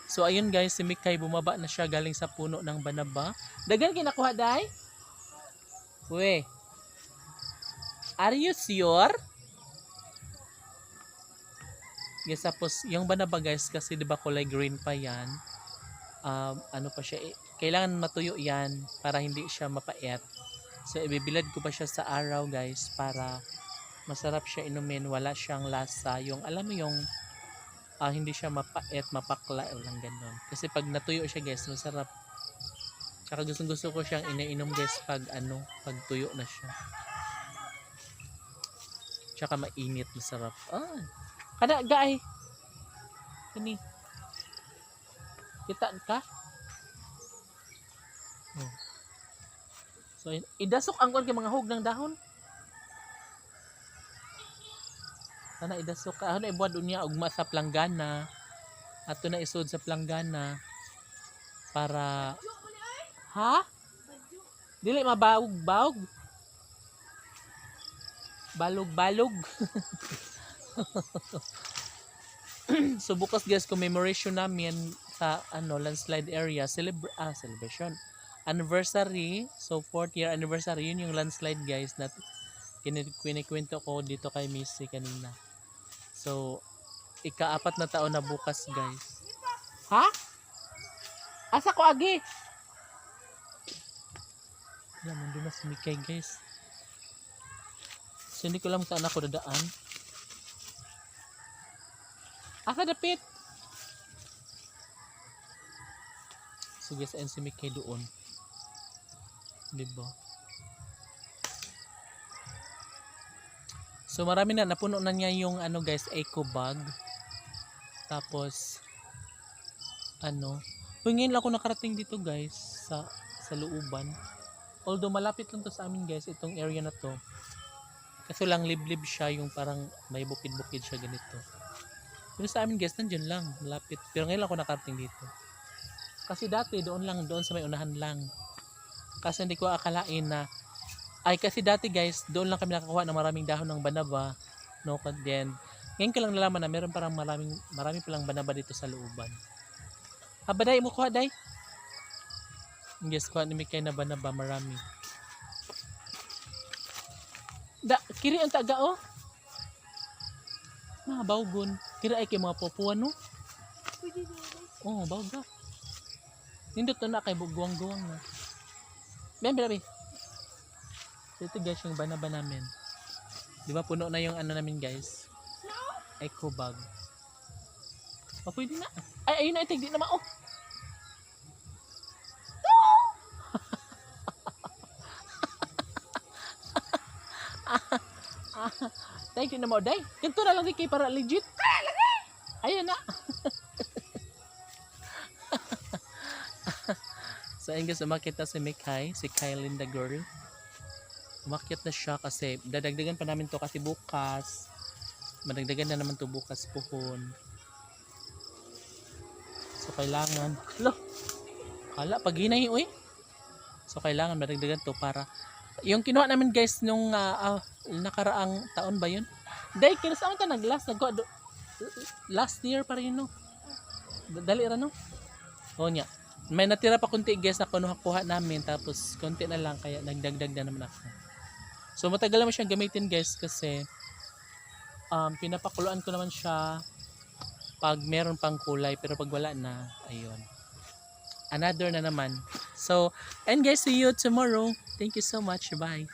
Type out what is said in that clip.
So ayun guys, si Mikay bumaba na siya galing sa puno ng banaba. Dagan kinakuha day? We. Are you sure? Yes, tapos yung banaba guys kasi 'di ba kulay green pa 'yan. Ano pa siya, kailangan matuyo 'yan para hindi siya mapait. So ibibilad ko pa siya sa araw guys para masarap siya inumin, wala siyang lasa, yung alam mo yung hindi siya mapait, mapakla o lang ganun. Kasi pag natuyo siya guys, masarap. Tsaka gusto ko siyang iniinom guys pag pag tuyo na siya. Tsaka mainit, masarap. Kada gaay. Kani. Kita ka? Oh. So idasok ang kon kay mga hug ng dahon. Sana idasok ka. Ano ibuad unya ugma sa planggana. Ato na isod sa planggana para ha? Dili mabawog-bawog. Balog-balog. So bukas guys, commemoration namin sa landslide area, celebration. Anniversary, so 4th year anniversary, yun yung landslide guys na kinikwento ko dito kay Missy kanina. So ika-4 na taon na bukas guys. Ha? Asa ko agi? Alam mo doon na si Mikay guys. So hindi ko alam saan ako dadaan. Asa dapit? So guys, ayun si Mikay doon. Diba? So marami na, napuno na niya yung guys, eco bag. Tapos ngayon lang ako nakarating dito guys sa looban. Although malapit lang to sa amin guys, itong area na to. Kaso lang liblib siya, yung parang may bukid-bukid siya ganito. Pero sa amin guys, nandiyan lang, malapit. Pero ngayon lang ako nakarating dito. Kasi dati doon sa may unahan lang. Kasi hindi ko akalain na kasi dati guys, doon lang kami nakakuha ng maraming dahon ng banaba. No, then ngayon ko lang nalaman na meron parang marami palang banaba dito sa looban. Habaday mo kuha day? Yes, kuha ni Mikay na banaba, marami. Kiri ang taga oh. Bawgon. Kira ay kay mga popuan no? Oh, bawga. Nindot na kay buguang-guwang na. Bebe. Ito guys yung banaba namin. Di ba puno na yung namin guys? Eco bag. Pwede na. Ayun na, itig di naman oh. Thank you na mo, day. Ganito na lang di kay para legit. Ayun na. So ayun guys, umakit na si Mikay, si Kylie the girl. Umakit na siya kasi dadagdagan pa namin to kasi bukas. Madagdagan na naman to bukas puhon. So kailangan. Kala pag hinay uy. So kailangan madagdagan to para yung kinuha namin guys nung nakaraang taon ba yun? Day, kinasama ta last year pa rin no? Dali ra no? O nya. May natira pa kunti guys na kuha namin tapos konti na lang kaya nagdagdag na naman ako. So matagal naman siyang gamitin guys kasi pinapakuluan ko naman siya pag meron pang kulay pero pag wala na, ayun. Another na naman. So, and guys, see you tomorrow. Thank you so much. Bye.